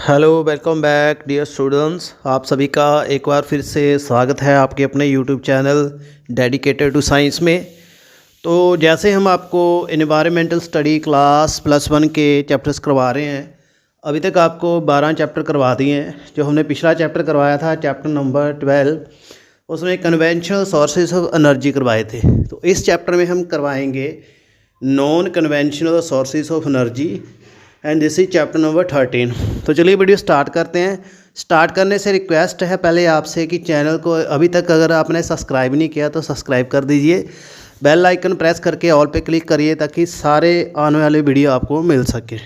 Hello welcome back dear students. आप सभी का एक बार फिर से स्वागत है आपके अपने YouTube channel dedicated to science में। तो जैसे हम आपको एनवायरमेंटल स्टडी क्लास +1 के चैप्टर्स करवा रहे हैं, अभी तक आपको 12 चैप्टर करवा दिए हैं। जो हमने पिछला चैप्टर करवाया था चैप्टर नंबर 12, उसमें कन्वेंशनल सोर्सेज ऑफ एनर्जी करवाए थे। तो इस चैप्टर में हम करवाएंगे non conventional sources of energy and this is chapter number 13। तो चलिए वीडियो स्टार्ट करते हैं। स्टार्ट करने से रिक्वेस्ट है पहले आपसे कि चैनल को अभी तक अगर आपने सब्सक्राइब नहीं किया तो सब्सक्राइब कर दीजिए, बेल आइकन प्रेस करके ऑल पे क्लिक करिए ताकि सारे आने वाले वीडियो आपको मिल सके।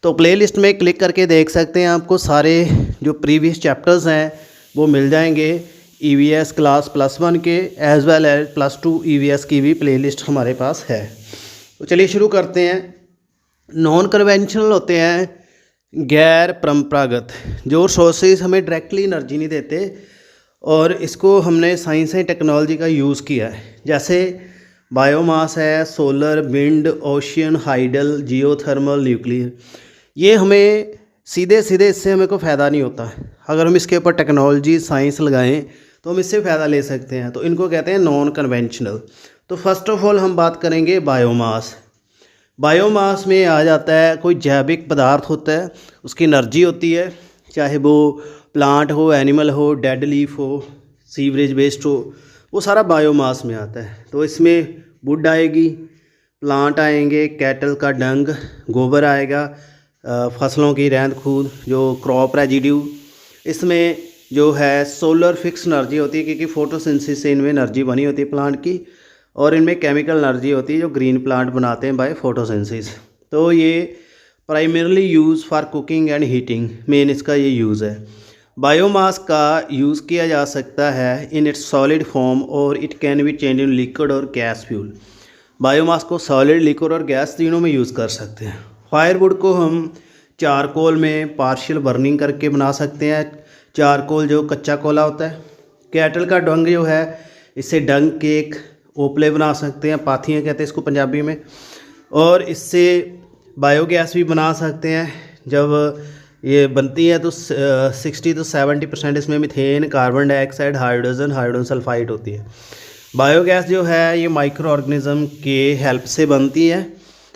तो प्लेलिस्ट में क्लिक करके देख सकते हैं, आपको सारे जो प्रीवियस चैप्टर्स हैं वो मिल जाएंगे। EVS क्लास +1 के एज वेल एज +2 EVS की भी प्लेलिस्ट हमारे पास है। तो चलिए शुरू करते हैं। नॉन कन्वेंशनल होते हैं गैर परंपरागत, जो सोर्सेज हमें डायरेक्टली एनर्जी नहीं देते और इसको हमने साइंस एंड टेक्नोलॉजी का यूज़ किया है। जैसे बायोमास है, solar, wind, ocean, hydel, geothermal, nuclear. ये हमें सीधे सीधे इससे हमें कोई फ़ायदा नहीं होता। अगर हम इसके ऊपर टेक्नोलॉजी साइंस लगाएं तो हम इससे फ़ायदा ले सकते हैं। तो इनको कहते हैं नॉन कन्वेंशनल। तो फर्स्ट ऑफ ऑल हम बात करेंगे बायोमास। बायोमास में आ जाता है कोई जैविक पदार्थ होता है, उसकी एनर्जी होती है, चाहे वो प्लांट हो, एनिमल हो, डेड लीफ हो, सीवरेज वेस्ट हो, वो सारा बायोमास में आता है। तो इसमें वुड आएगी, प्लांट आएंगे, कैटल का डंग, गोबर आएगा, फसलों की रहंद खूद जो क्रॉप रेजिड्यू। इसमें जो है सोलर फिक्स एनर्जी होती है क्योंकि फोटोसिंथेसिस से इनमें एनर्जी बनी होती है प्लांट की, और इनमें केमिकल एनर्जी होती है जो ग्रीन प्लांट बनाते हैं बाय फोटोसिंथेसिस। तो ये primarily use for cooking and heating, main इसका ये यूज़ है। बायोमास का यूज़ किया जा सकता है इन इट्स सॉलिड फॉर्म और it can be change in liquid और गैस फ्यूल। बायोमास को सॉलिड, लिक्विड और गैस तीनों में यूज़ कर सकते हैं। फायरवुड को हम चारकोल में पार्शियल बर्निंग करके बना सकते हैं, चारकोल जो कच्चा कोला होता है। कैटल का डंग जो है, इससे डंग केक, ओपले बना सकते हैं, पाथियाँ कहते हैं इसको पंजाबी में। और इससे बायोगैस भी बना सकते हैं। जब ये बनती है तो 60 to 70% इसमें methane, carbon dioxide, hydrogen sulphide होती है। बायोगैस जो है ये माइक्रो ऑर्गेनिज्म के हेल्प से बनती है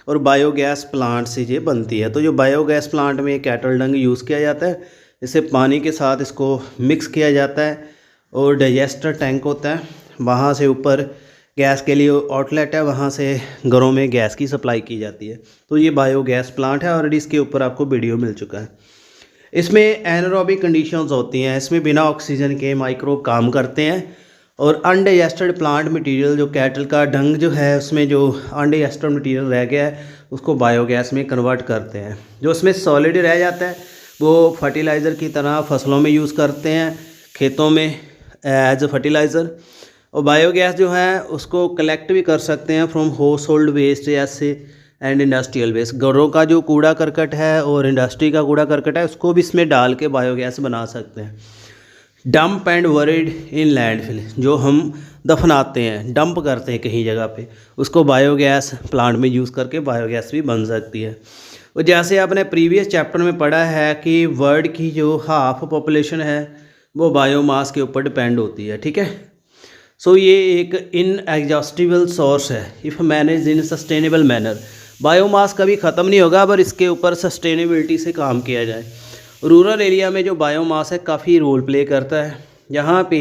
और बायोगैस प्लांट से ये बनती है। तो जो बायोगैस प्लांट में कैटल डंग यूज़ किया जाता है, इसे पानी के साथ इसको मिक्स किया जाता है और डाइजेस्टर टैंक होता है, वहाँ से ऊपर गैस के लिए आउटलेट है, वहाँ से घरों में गैस की सप्लाई की जाती है। तो ये बायोगैस प्लांट है, ऑलरेडी इसके ऊपर आपको वीडियो मिल चुका है। इसमें एनारोबिक कंडीशंस होती हैं, इसमें बिना ऑक्सीजन के माइक्रोब काम करते हैं। और अनडाइजेस्टेड प्लांट मटेरियल जो कैटल का डंग जो है, उसमें जो अनडाइजेस्टेड मटेरियल रह गया है उसको बायोगैस में कन्वर्ट करते हैं। जो उसमें सॉलिड रह जाता है वो फर्टिलाइज़र की तरह फसलों में यूज़ करते हैं, खेतों में एज फर्टिलाइज़र। और बायोगैस जो है उसको कलेक्ट भी कर सकते हैं फ्रॉम हाउस होल्ड वेस्ट जैसे एंड इंडस्ट्रियल वेस्ट। घरों का जो कूड़ा करकट है और इंडस्ट्री का कूड़ा करकट है उसको भी इसमें डाल के बायोगैस बना सकते हैं। Dump and worried in landfill, जो हम दफनाते हैं, डंप करते हैं कहीं जगह पे, उसको बायोगैस प्लांट में यूज़ करके बायोगैस भी बन सकती है। और जैसे आपने प्रीवियस चैप्टर में पढ़ा है कि वर्ल्ड की जो हाफ पॉपुलेशन है वो बायोमास के ऊपर डिपेंड होती है, ठीक है। सो ये एक इनएग्जॉस्टिबल सोर्स है if manage in sustainable manner. Biomass कभी ख़त्म नहीं होगा अगर इसके ऊपर सस्टेनेबिलिटी से काम किया जाए। रूरल एरिया में जो बायोमास है काफ़ी रोल प्ले करता है। यहाँ पे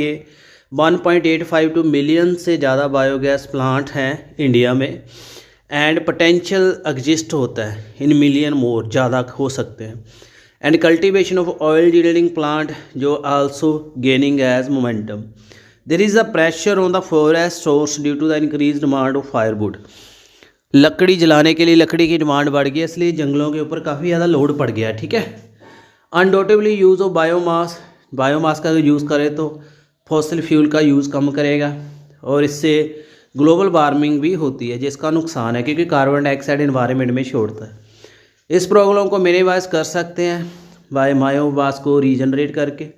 1.85 मिलियन से ज़्यादा बायोगैस प्लांट हैं इंडिया में, एंड पोटेंशियल एग्जिस्ट होता है इन मिलियन मोर, ज़्यादा हो सकते हैं। And cultivation of oil yielding plant जो also gaining as momentum. There is a pressure on the forest source due to the increase demand of firewood. लकड़ी जलाने के लिए लकड़ी की डिमांड बढ़ गई है, इसलिए जंगलों के ऊपर काफ़ी ज़्यादा लोड पड़ गया है, ठीक है। Undoubtedly use of biomass, biomass का अगर यूज़ करें तो फॉसिल फ्यूल का यूज़ कम करेगा और इससे ग्लोबल वार्मिंग भी होती है जिसका नुकसान है क्योंकि कार्बन डाइऑक्साइड इन्वायरमेंट में छोड़ता है। इस प्रॉब्लम को मिनिमाइज कर सकते हैं बायोमास को रीजनरेट करके।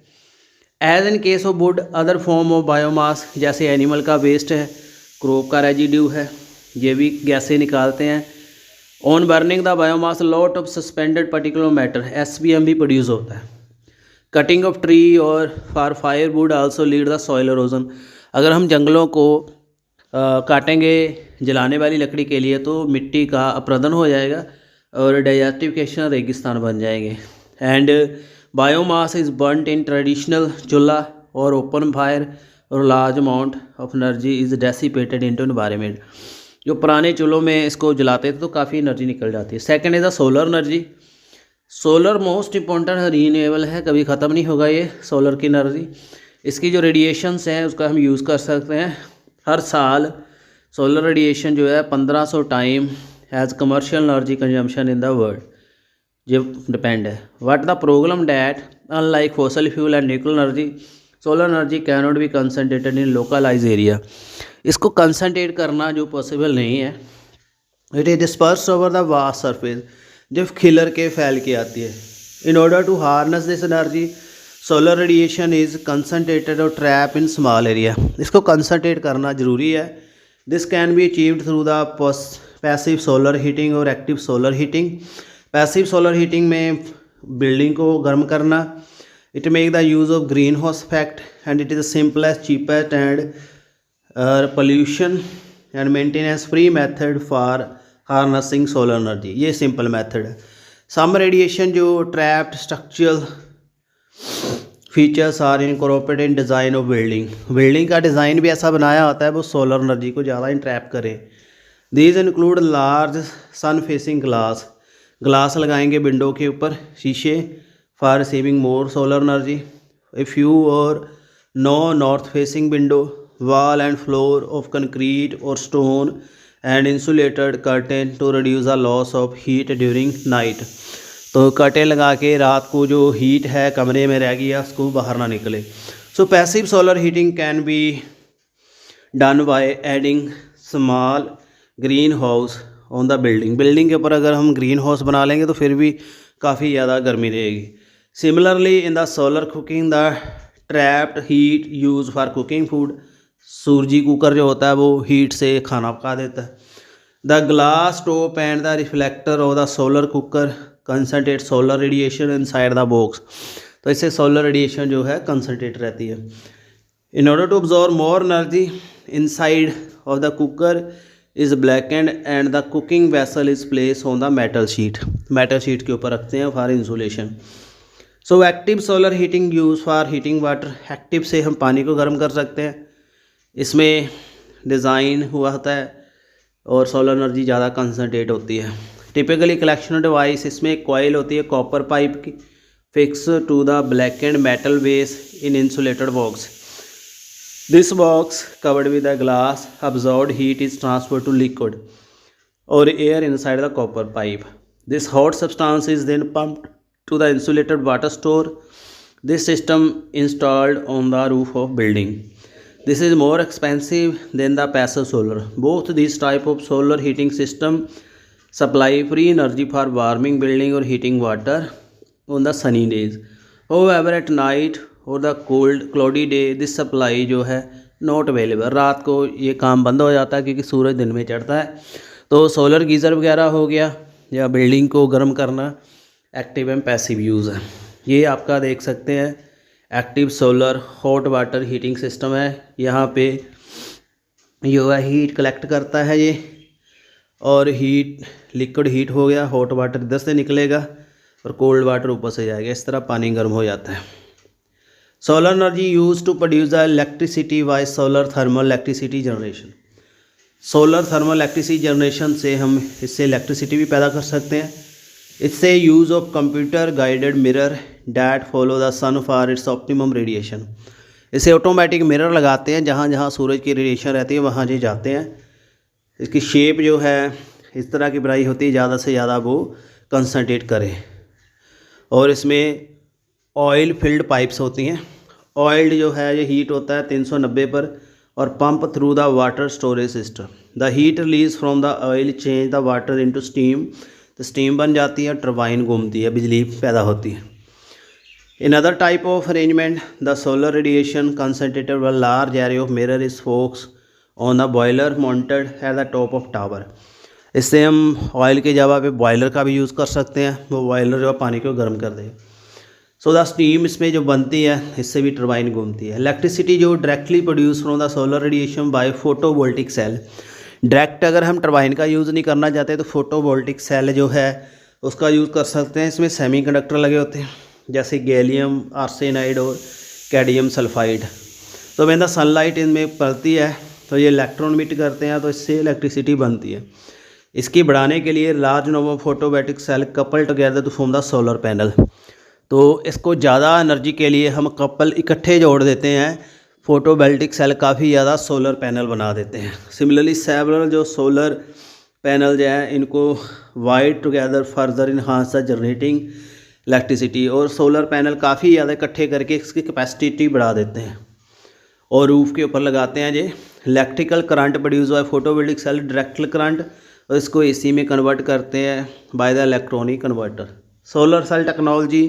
As in case of wood, other form of biomass जैसे एनिमल का वेस्ट है, क्रॉप का रेजिड्यू है, ये भी गैसें निकालते हैं। On burning the biomass lot of suspended particular matter SPM भी प्रोड्यूस होता है। कटिंग ऑफ ट्री और for fire wood also lead the soil erosion. अगर हम जंगलों को काटेंगे जलाने वाली लकड़ी के लिए तो मिट्टी का अपरदन हो जाएगा और डेजर्टिफिकेशन रेगिस्तान बन जाएंगे। And biomass is burnt in traditional चूल्हा और ओपन फायर और large amount of energy is dissipated into environment. जो पुराने चूल्हों में इसको जलाते थे तो काफ़ी एनर्जी निकल जाती है। Second is the solar energy. Solar most important renewable है, कभी ख़त्म नहीं होगा ये सोलर की एनर्जी। इसकी जो रेडिएशंस हैं उसका हम यूज़ कर सकते हैं। हर साल सोलर रेडिएशन जो है 1500 time as commercial energy consumption in the world ये डिपेंड है। What the problem that unlike fossil fuel and nuclear energy solar energy can not be concentrated in localise area. इसको concentrate करना जो possible नहीं है। It is disperse over the vast surface, जब खिलर के फैल के आती है। In order to harness this energy solar radiation is concentrated और ट्रैप इन स्मॉल एरिया। इसको कंसनट्रेट करना ज़रूरी है। This can be achieved through the passive solar heating और active solar heating. Passive solar heating में बिल्डिंग को गर्म करना। It make the use of green house effect and it is the simplest cheapest and pollution and maintenance free method for harnessing solar energy. ये simple method है। Some radiation जो trapped structural features are incorporated in design of building. Building का design भी ऐसा बनाया होता है वो सोलर एनर्जी को ज़्यादा इंट्रैप करे। These include large sun facing glass. Glass लगाएंगे विंडो के ऊपर शीशे for receiving more solar energy. A few or no north facing window wall and floor of concrete or stone and insulated curtain to reduce the loss of heat during night. तो curtain लगा के रात को जो heat है कमरे में रह गया उसको बाहर ना निकले। So passive solar heating can be done by adding small green house on the building. Building के ऊपर अगर हम ग्रीन हाउस बना लेंगे तो फिर भी काफ़ी ज़्यादा गर्मी रहेगी। Similarly in the solar cooking the trapped heat use for cooking food. सूरजी cooker जो होता है वो हीट से खाना पका देता है। The glass top and the reflector of the solar cooker concentrate solar radiation inside the box. तो इससे सोलर रेडिएशन जो है कंसनट्रेट रहती है। In order to absorb more energy inside of the cooker is blackened and the cooking vessel is place on the metal sheet. Metal sheet के ऊपर रखते हैं for insulation. So active solar heating use for heating water. Active से हम पानी को गर्म कर सकते हैं। इसमें डिज़ाइन हुआ होता है और सोलर एनर्जी ज़्यादा कंसनट्रेट होती है। टिपिकली कलेक्शन डिवाइस इसमें एक कॉइल होती है कॉपर पाइप की fix to the blackened metal base in insulated box. This box covered with the glass absorbed heat is transferred to liquid or air inside the copper pipe. This hot substance is then pumped to the insulated water store. This system installed on the roof of building. This is more expensive than the passive solar. Both these type of solar heating system supply free energy for warming building or heating water on the sunny days. However, at night और the cold cloudy day this supply जो है not available. रात को ये काम बंद हो जाता है क्योंकि सूरज दिन में चढ़ता है। तो सोलर गीज़र वगैरह हो गया या बिल्डिंग को गर्म करना एक्टिव एंड पैसिव यूज़ है। ये आपका देख सकते हैं active solar hot water heating system है। यहाँ पे जो है हीट कलेक्ट करता है ये और हीट लिक्विड हीट हो गया। हॉट वाटर इधर से निकलेगा और कोल्ड वाटर ऊपर से जाएगा। इस तरह पानी गर्म हो जाता है। Solar energy use to produce the electricity by solar thermal electricity generation. Solar thermal electricity generation से हम इससे इलेक्ट्रिसिटी भी पैदा कर सकते हैं। इससे use of computer guided mirror that follow the sun for its optimum radiation. इसे ऑटोमेटिक मिरर लगाते हैं, जहाँ जहाँ सूरज की रेडिएशन रहती है वहाँ जी जाते हैं। इसकी शेप जो है इस तरह की बनाई होती है, ज़्यादा से ज़्यादा वो कंसनट्रेट करे। और इसमें ऑयल फिल्ड पाइप्स होती हैं। ऑयल्ड जो है ये हीट होता है 390 पर और pump through the water storage system. The heat release from the oil change the water into steam. तो स्टीम बन जाती है, टरबाइन घूमती है, बिजली पैदा होती है। In other type of arrangement the solar radiation concentrated व large area of mirror is focus on the boiler mounted at the top of tower. इससे हम ऑयल के जगह पे बॉयलर का भी यूज़ कर सकते हैं, वो बॉयलर जो है पानी को गर्म कर देगा। सो द स्टीम इसमें जो बनती है इससे भी टरबाइन घूमती है। इलेक्ट्रिसिटी जो directly produce from the solar radiation by photovoltaic cell. Direct अगर हम टरबाइन का यूज़ नहीं करना चाहते तो फोटोवोल्टिक सेल जो है उसका यूज़ कर सकते हैं। इसमें सेमीकंडक्टर लगे होते हैं जैसे गैलियम आर्सेनाइड और कैडमियम सल्फाइड। तो व्हेन द सनलाइट इनमें पड़ती है तो ये इलेक्ट्रॉन मिट करते हैं, तो इससे इलेक्ट्रिसिटी बनती है। इसकी बढ़ाने के लिए large number photovoltaic cell couple together to form the solar panel. तो इसको ज़्यादा एनर्जी के लिए हम कपल इकट्ठे जोड़ देते हैं, फोटोवोल्टिक सेल काफ़ी ज़्यादा सोलर पैनल बना देते हैं। सिमिलरली सेवरल जो सोलर पैनल जो है इनको wide together further enhance the generating electricity. और सोलर पैनल काफ़ी ज़्यादा इकट्ठे करके इसकी कैपेसिटी बढ़ा देते हैं और रूफ़ के ऊपर लगाते हैं। ये electrical current produce by photovoltaic cell direct current, और इसको एसी में कन्वर्ट करते हैं by the electronic converter. Solar cell technology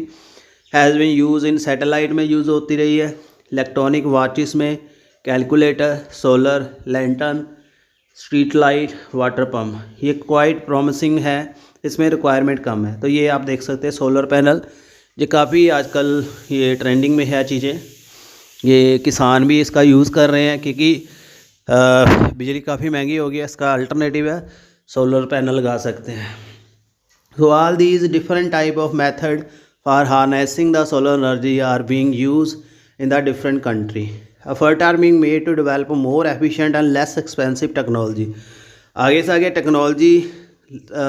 has been use in satellite में यूज़ होती रही है, इलेक्ट्रॉनिक वॉचेस में, calculator, solar lantern, street light, water pump. ये क्वाइट प्रॉमिसिंग है, इसमें रिक्वायरमेंट कम है। तो ये आप देख सकते हैं सोलर पैनल, ये काफ़ी आजकल ये ट्रेंडिंग में है चीज़ें। ये किसान भी इसका यूज़ कर रहे हैं क्योंकि बिजली काफ़ी महंगी हो गई है। इसका अल्टरनेटिव है सोलर पैनल लगा सकते हैं। So all these different type of method for harnessing the solar energy are being used in the different country. Effort are being made to develop more efficient and less expensive technology. आगे से आगे technology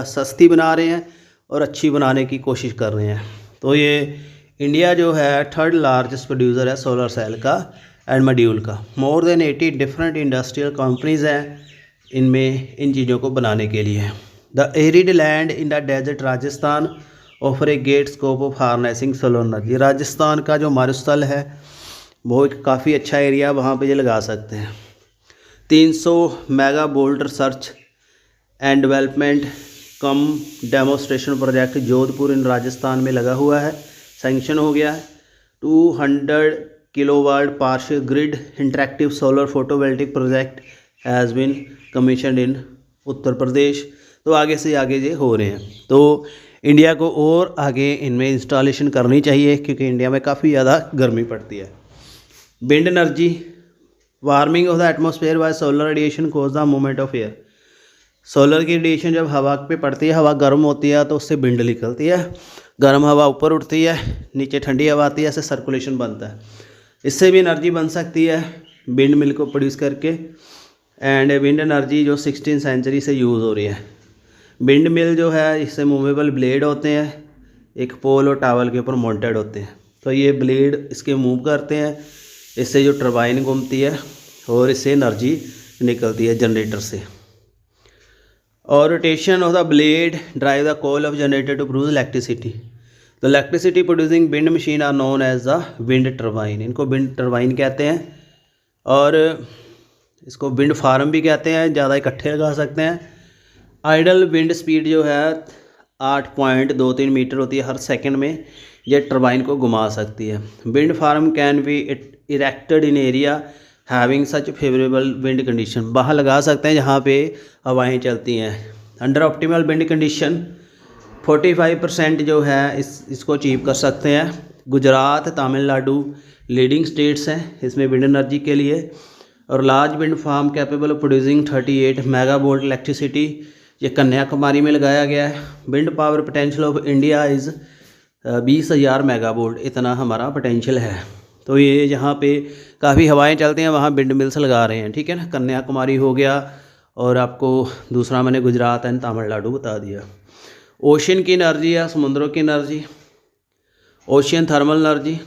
सस्ती बना रहे हैं और अच्छी बनाने की कोशिश कर रहे हैं। तो ये इंडिया जो है थर्ड लार्जेस्ट प्रोड्यूसर है सोलर सेल का एंड मॉड्यूल का। More than 80 different industrial companies हैं इनमें इन चीज़ों को बनाने के लिए। The arid land in the desert Rajasthan offer a great scope of harnessing solar energy. Rajasthan का जो मरुस्थल है वो एक काफ़ी अच्छा एरिया, वहाँ पे ये लगा सकते हैं। 300 mega volt research and development cum demonstration project Jodhpur in Rajasthan में लगा हुआ है, सैंक्शन हो गया है। 200 kilowatt partial grid interactive solar photovoltaic project has been commissioned in Uttar Pradesh. तो आगे से आगे ये हो रहे हैं। तो इंडिया को और आगे इनमें इंस्टॉलेशन करनी चाहिए क्योंकि इंडिया में काफ़ी ज़्यादा गर्मी पड़ती है। Wind energy, warming of the atmosphere bye solar radiation cause the movement of air. Solar की रेडिएशन जब हवा पे पड़ती है, हवा गर्म होती है तो उससे विंड निकलती है, गर्म हवा ऊपर उठती है, नीचे ठंडी हवा आती है, ऐसे सर्कुलेशन बनता है। इससे भी एनर्जी बन सकती है विंड मिल को प्रोड्यूस करके। एंड विंड एनर्जी जो 16th सेंचुरी से यूज़ हो रही है। विंड मिल जो है इससे मूवेबल ब्लेड होते हैं, एक पोल और टावल के ऊपर माउंटेड होते हैं। तो ये ब्लेड इसके मूव करते हैं, इससे जो टरबाइन घूमती है और इससे एनर्जी निकलती है जनरेटर से। और rotation of the blade drive the coil of generator to produce electricity. तो electricity producing wind machine are known as the wind turbine. इनको विंड टरबाइन कहते हैं और इसको विंड फार्म भी कहते हैं, ज़्यादा इकट्ठे लगा सकते हैं। आइडल विंड स्पीड जो है 8.23 मीटर होती है हर सेकंड में, ये टरबाइन को घुमा सकती है। Wind farm can be erected in area having such favourable wind condition. वहाँ लगा सकते हैं जहाँ पे हवाएं चलती हैं। अंडर ऑप्टिमल विंड कंडीशन 45% जो है इसको अचीव कर सकते हैं। गुजरात, तमिलनाडु लीडिंग स्टेट्स हैं इसमें विंड एनर्जी के लिए। और large wind farm capable of producing 38 mega volt electricity, ये कन्याकुमारी में लगाया गया है। Wind power potential of India is 20,000 mega volt, इतना हमारा पोटेंशियल है। तो ये जहाँ पे काफ़ी हवाएं चलती हैं वहाँ विंड मिल्स लगा रहे हैं, ठीक है ना। कन्याकुमारी हो गया और आपको दूसरा मैंने गुजरात एंड तमिलनाडु बता दिया। ओशियन की एनर्जी या समुद्रों की energy, ocean thermal energy.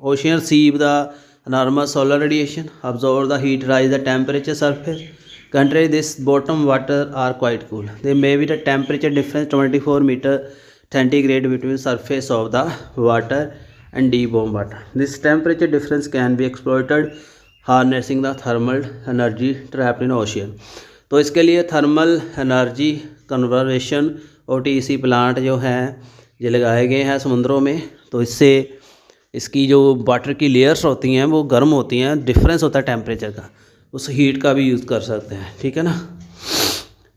Ocean receive the enormous solar radiation, absorb the heat, rise the temperature surface. Country this bottom water are quite cool. There may be the temperature difference 24 meter centigrade between surface of the water and deep warm water. This temperature difference can be exploited harnessing the thermal energy trapped in ocean. तो इसके लिए thermal energy कन्वर्वेशन OTC plant जो हैं ये लगाए गए हैं समुद्रों में। तो इससे इसकी जो वाटर की लेयर्स होती हैं वो गर्म होती हैं, डिफरेंस होता है टेम्परेचर का, उस हीट का भी यूज़ कर सकते हैं, ठीक है ना।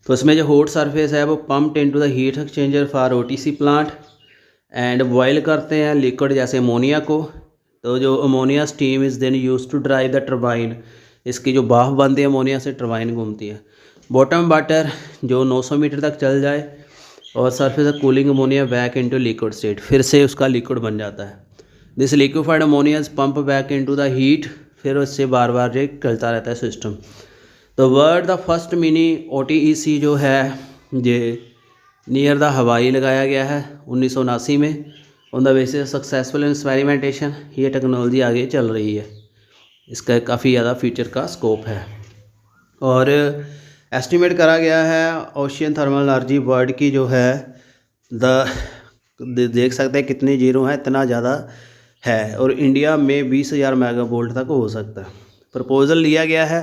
तो इसमें जो हॉट सरफेस है वो pumped into the heat exchanger for OTC plant and boil करते हैं लिक्विड जैसे अमोनिया को। तो जो ammonia steam is then use to drive the turbine, इसकी जो भाप बनती है अमोनिया से टरबाइन घूमती है। बॉटम वाटर जो 900 मीटर तक चल जाए और surface cooling ammonia back into liquid state, फिर से उसका लिक्विड बन जाता है। This liquefied ammonia pump back into the heat, फिर उससे बार बार ये चलता रहता है सिस्टम। तो word the first mini OTEC जो है ये नियर द हवाई लगाया गया है 1979 में on the basis successful experimentation. ये टेक्नोलॉजी आगे चल रही है, इसका काफ़ी ज़्यादा फ्यूचर का स्कोप है। और एस्टिमेट करा गया है ओशियन थर्मल एनर्जी वर्ल्ड की जो है देख सकते हैं कितने जीरो हैं, इतना ज़्यादा है। और इंडिया में 20,000 मेगावोल्ट तक हो सकता है। प्रपोजल लिया गया है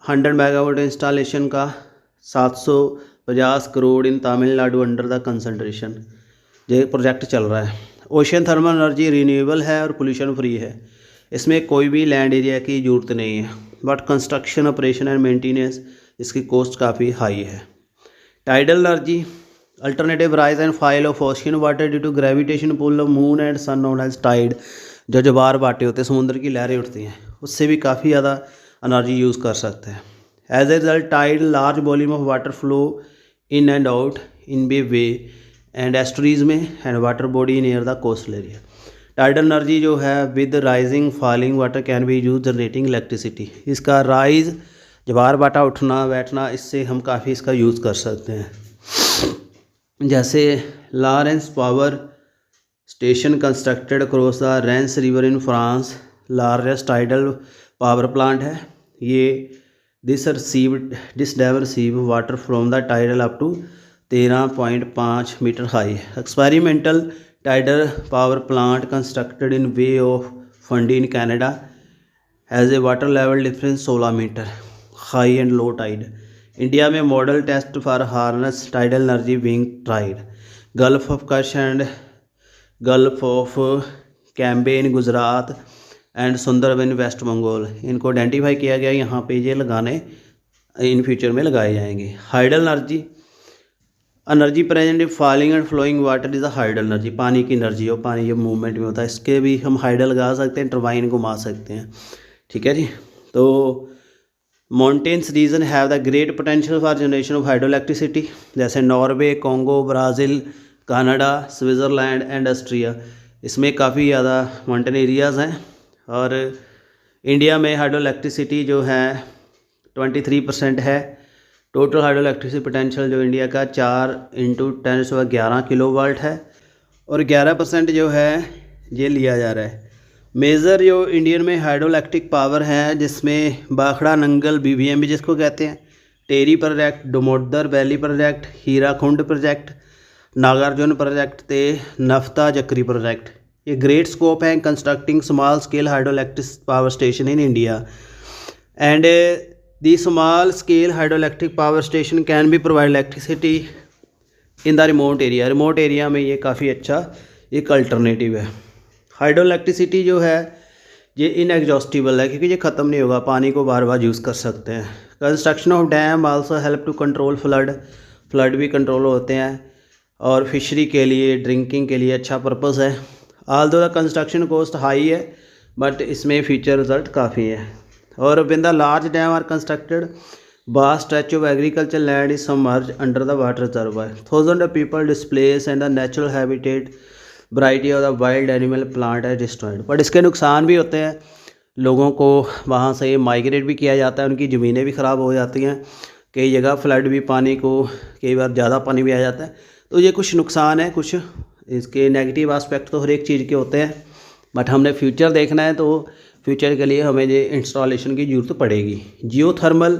100 मेगावाट इंस्टॉलेशन का, 750 करोड़ इन तमिलनाडु अंडर द कंसंट्रेशन। ये प्रोजेक्ट चल रहा है। ओशियन थर्मल एनर्जी रिन्यूएबल है और पोल्यूशन फ्री है, इसमें कोई भी लैंड एरिया की ज़रूरत नहीं है, but construction operation and maintenance इसकी कॉस्ट काफ़ी हाई है। Tidal energy alternative rise and fall of ocean water due to gravitation pull of moon and sun known as tide. जो जवार बाटे होते हैं, समुद्र की लहरें उठती हैं, उससे भी काफ़ी ज़्यादा एनर्जी यूज़ कर सकते हैं। As a result tide large volume of water flow in and out in bay way and estuaries में and water body near the coastal area. Tidal energy जो है with rising falling water can be use generating electricity. इसका rise जवार बाटा उठना बैठना, इससे हम काफ़ी इसका यूज़ कर सकते हैं। जैसे La Rance power station constructed across the Rance river in France, largest tidal power plant है ये। This dam receive water from the tidal up to 13.5 metre high. Experimental tidal power plant constructed in bay of Fundy in Canada has a water level difference 16 metre high and low tide. India में model test for harness tidal energy being tried. Gulf of Kutch and gulf of Cambay in Gujarat and Sundarban West Bengal, इनको identify किया गया। यहाँ पे ये लगाने in future में लगाए जाएंगे। Hydel energy present in falling and flowing water is a hydel energy. पानी की एनर्जी हो, पानी जो मूवमेंट में होता है, इसके भी हम हाइडल लगा सकते हैं, टरबाइन घुमा सकते हैं। ठीक है जी। तो mountains region have the great potential for generation of hydro electricity, जैसे Norway, Congo, Brazil, Canada, Switzerland and Austria. इसमें काफ़ी ज़्यादा माउंटेन एरियाज़ हैं। और इंडिया में हाइड्रो इलेक्ट्रिसिटी जो है 23% है। टोटल हाइड्रो इलेक्ट्रिसिटी पोटेंशियल जो इंडिया का 4 × 10⁻11 किलोवाट है और 11% जो है ये लिया जा रहा है। मेजर जो इंडियन में हाइड्रो इलेक्ट्रिक पावर है, जिसमें बाखड़ा नंगल BVM भी जिसको कहते हैं, Tehri project, Damodar valley project, Hirakud project, Nagarjuna project ते नफ्ता जकरी प्रोजेक्ट। ये ग्रेट स्कोप है constructing small scale hydro electric power station in India and the small scale hydro electric power station can be provide electricity in the remote area. Remote area में ये काफ़ी अच्छा एक alternative है। Hydro electricity जो है ये इनएग्जॉस्टिबल है, क्योंकि ये ख़त्म नहीं होगा, पानी को बार बार यूज़ कर सकते हैं। Construction of dam also help to control flood भी कंट्रोल होते हैं और फिशरी के लिए, ड्रिंकिंग के लिए अच्छा पर्पस है। Although the construction cost high है, बट इसमें फ्यूचर रिजल्ट काफ़ी है। और when the large dam are constructed vast stretch of agriculture land is submerge under the water reservoir, thousand of people displace and the natural habitat variety of the wild animal plant है destroyed. But इसके नुकसान भी होते हैं, लोगों को वहाँ से माइग्रेट भी किया जाता है, उनकी ज़मीनें भी ख़राब हो जाती हैं, कई जगह फ्लड भी, पानी को कई बार ज़्यादा पानी भी आ जाता है। तो ये कुछ नुकसान है, कुछ इसके नेगेटिव एस्पेक्ट तो हर एक चीज़ के होते हैं, बट हमने फ्यूचर देखना है, तो फ्यूचर के लिए हमें ये इंस्टॉलेशन की ज़रूरत पड़ेगी। जियोथर्मल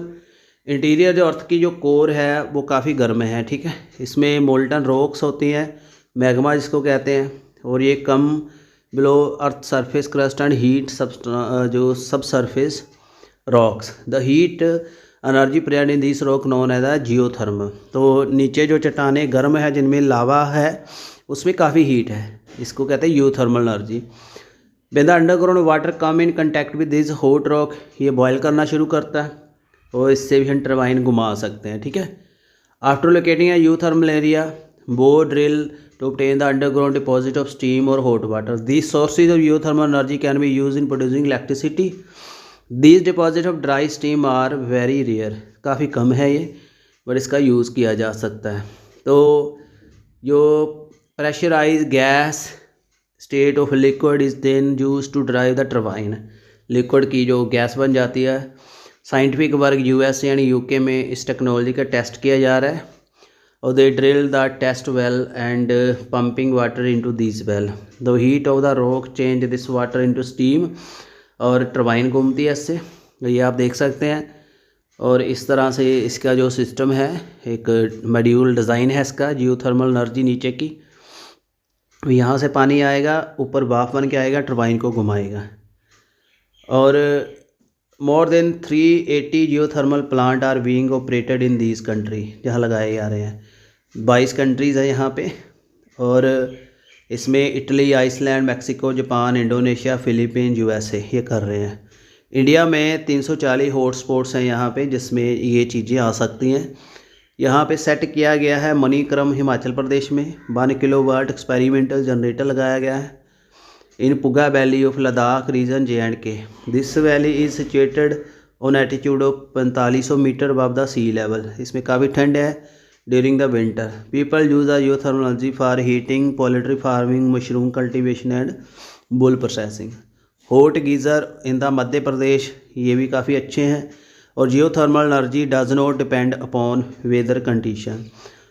इंटीरियर जो अर्थ की जो कोर है वो काफ़ी गर्म है, ठीक है। इसमें मोल्टन रॉक्स होती हैं, मैग्मा जिसको कहते हैं, और ये come below earth surface crust and heat जो sub surface rocks. The heat energy present in this rock known as the geothermal. तो नीचे जो चट्टानें गर्म है, जिनमें लावा है, उसमें काफ़ी हीट है, इसको कहते हैं geothermal energy. When the underground water come in contact with this hot rock, ये बॉयल करना शुरू करता है और इससे भी हम टरबाइन घुमा सकते हैं, ठीक है। After locating a geothermal area, bore drill to obtain the underground deposit of steam or hot water. These sources of geothermal energy can be used in producing electricity. These deposit of dry steam are very rare. काफ़ी कम है ये, but इसका use किया जा सकता है। तो जो pressurise gas state of liquid is then use to drive the turbine. Liquid की जो गैस बन जाती है। साइंटिफिक वर्क यूएसए यानी यूके में इस टेक्नोलॉजी का टेस्ट किया जा रहा है और they drill the test well and pumping water into this well. The heat of the rock change this water into steam और टरबाइन घूमती है इससे, ये आप देख सकते हैं। और इस तरह से इसका जो सिस्टम है, एक मॉड्यूल डिज़ाइन है इसका, जियोथर्मल एनर्जी नीचे की, यहाँ से पानी आएगा, ऊपर भाप बन के आएगा, टरबाइन को घुमाएगा। और more than 380 geothermal plant are being operated in these country, जहाँ लगाए जा रहे हैं। 22 कंट्रीज़ हैं यहाँ पे, और इसमें Italy, Iceland, Mexico, Japan, Indonesia, Philippine, USA ये कर रहे हैं। इंडिया में 340 हॉट स्पॉट्स हैं यहाँ पे, जिसमें ये चीज़ें आ सकती हैं। यहाँ पे सेट किया गया है मणिक्रम हिमाचल प्रदेश में 1 किलोवाट एक्सपेरिमेंटल जनरेटर लगाया गया है in Puga valley of Ladakh region JNK। This valley is situated on attitude of 4500 metre above the sea level. इसमें काफ़ी ठंड है during the winter. People use the geothermal energy for heating, poultry farming, mushroom cultivation and wool processing. Hot geyser in the Madhya Pradesh, ये भी काफ़ी अच्छे हैं। और geothermal energy does not depend upon weather condition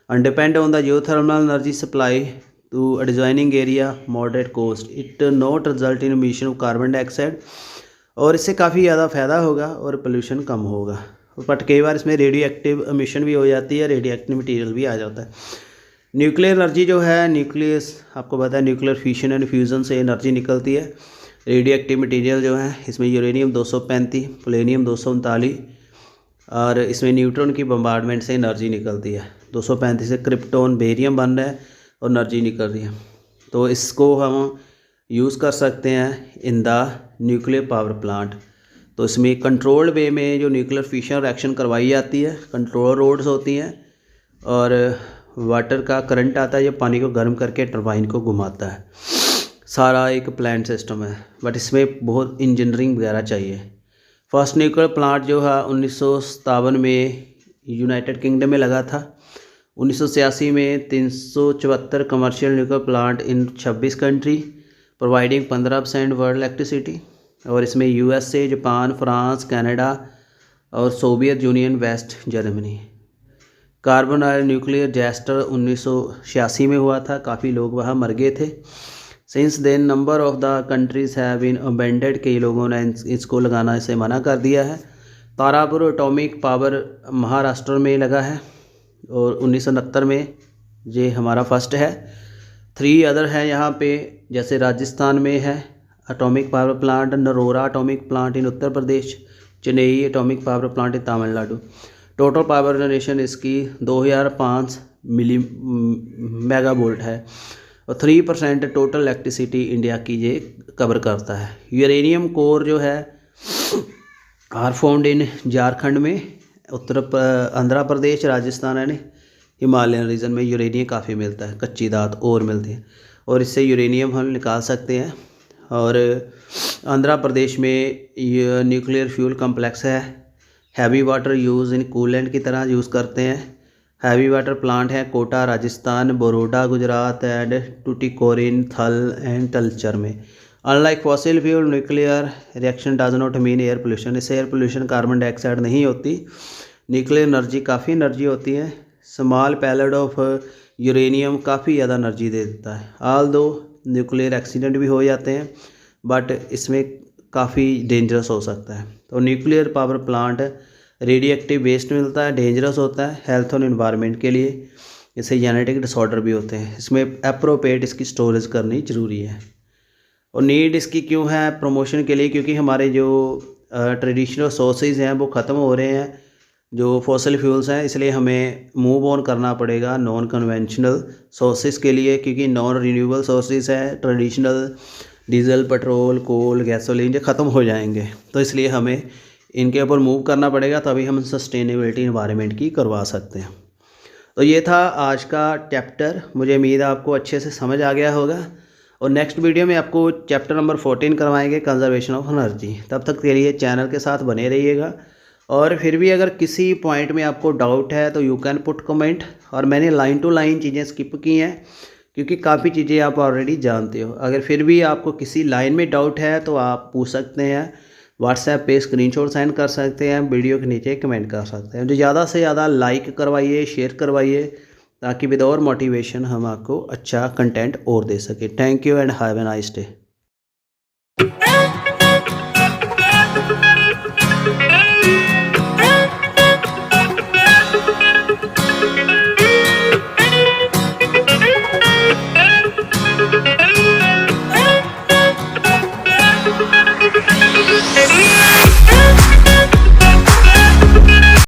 and depend on the geothermal energy supply to adjoining area moderate cost. It not result in emission of carbon dioxide, और इससे काफ़ी ज़्यादा फ़ायदा होगा और पोल्यूशन कम होगा। बट कई बार इसमें रेडियो एक्टिव एमिशन भी हो जाती है, रेडियो एक्टिव मटीरियल भी आ जाता है। न्यूक्लियर एनर्जी जो है, न्यूक्लियस आपको पता है, न्यूक्लियर फिशन एंड फ्यूज़न से एनर्जी निकलती है। रेडियो एक्टिव मटीरियल जो है, इसमें यूरेनियम 235, प्लेनियम 239, और इसमें न्यूट्रॉन की बम्बार्डमेंट से एनर्जी निकलती है। 235 से क्रिप्टॉन, बेरियम बन रहा है और एनर्जी निकल रही है। तो इसको हम यूज़ कर सकते हैं in the nuclear power plant. तो इसमें कंट्रोल्ड वे में जो न्यूक्लियर फिशन रिएक्शन करवाई जाती है, कंट्रोल रोड्स होती हैं और वाटर का करंट आता है, ये पानी को गर्म करके टरबाइन को घुमाता है। सारा एक प्लान सिस्टम है, बट इसमें बहुत इंजीनियरिंग वगैरह चाहिए। फर्स्ट न्यूक्लियर प्लांट जो है 1957 में यूनाइटेड किंगडम में लगा था। 1986 में 374 commercial nuclear plant in 26 country providing 15% world electricity. और इसमें USA, जापान, फ्रांस, कनाडा और Soviet Union, West Germany. Carbon oil nuclear disaster 1986 में हुआ था, काफ़ी लोग वहाँ मर गए थे। Since then number of the countries have been abandoned, कई लोगों ने इसको लगाना इसे मना कर दिया है। तारापुर एटॉमिक पावर महाराष्ट्र में लगा है और 1969 में ये हमारा फर्स्ट है। 3 अदर है यहाँ पे, जैसे राजस्थान में है atomic power plant, Narora atomic plant in Uttar Pradesh, Chennai atomic power plant in Tamil Nadu. Total power generation इसकी 2005 मिली मेगावोल्ट है और 3% टोटल इलेक्ट्रिसिटी इंडिया की ये कवर करता है। यूरेनियम कोर जो है आर फाउंड इन झारखंड में, Andhra Pradesh, Rajasthan and Himalayan reason में यूरेनियम काफ़ी मिलता है, कच्ची धात और मिलती है और इससे यूरेनियम हम निकाल सकते हैं। और आंध्र प्रदेश में ये न्यूक्लियर फ्यूल कम्प्लेक्स है। Heavy water use in coolant की तरह यूज़ करते हैं। हैवी वाटर प्लांट है कोटा राजस्थान, बड़ौदा गुजरात एंड टूटिकोरिन, थल एंड तलचर में। Unlike fossil fuel, nuclear reaction does not mean air pollution. इससे एयर पोल्यूशन, कार्बन डाइऑक्साइड नहीं होती। न्यूक्लियर एनर्जी काफ़ी एनर्जी होती है। स्मॉल पैलेट ऑफ यूरेनियम काफ़ी ज़्यादा एनर्जी दे देता है। ऑल दो न्यूक्लियर एक्सीडेंट भी हो जाते हैं, बट इसमें काफ़ी डेंजरस हो सकता है। तो nuclear power plant radioactive waste मिलता है, डेंजरस होता है हेल्थ और एनवायरनमेंट के लिए। इससे जेनेटिक डिसऑर्डर भी होते हैं। इसमें एप्रोप्रिएट इसकी स्टोरेज करनी ज़रूरी है। और नीड इसकी क्यों है प्रमोशन के लिए, क्योंकि हमारे जो ट्रेडिशनल सोर्सेज हैं वो ख़त्म हो रहे हैं, जो फॉसिल फ्यूल्स हैं, इसलिए हमें मूव ऑन करना पड़ेगा नॉन कन्वेंशनल सोर्सेज के लिए, क्योंकि नॉन रिन्यूएबल सोर्सेज हैं। ट्रेडिशनल डीजल, पेट्रोल, कोल, गैसोलीन ये ख़त्म हो जाएंगे, तो इसलिए हमें इनके ऊपर मूव करना पड़ेगा, तभी हम सस्टेनेबिलिटी एनवायरनमेंट की करवा सकते हैं। तो ये था आज का चैप्टर। मुझे उम्मीद है आपको अच्छे से समझ आ गया होगा और नेक्स्ट वीडियो में आपको चैप्टर नंबर 14 करवाएंगे, कंजर्वेशन ऑफ एनर्जी। तब तक के लिए चैनल के साथ बने रहिएगा। और फिर भी अगर किसी पॉइंट में आपको डाउट है तो यू कैन पुट कमेंट। और मैंने लाइन टू लाइन चीज़ें स्किप की हैं क्योंकि काफ़ी चीज़ें आप ऑलरेडी जानते हो। अगर फिर भी आपको किसी लाइन में डाउट है तो आप पूछ सकते हैं, व्हाट्सएप पे स्क्रीनशॉट सेंड कर सकते हैं, वीडियो के नीचे कमेंट कर सकते हैं। तो ज़्यादा से ज़्यादा लाइक करवाइए, शेयर करवाइए, ताकि विद और मोटिवेशन हम आपको अच्छा कंटेंट और दे सकें। Thank you and have a nice day.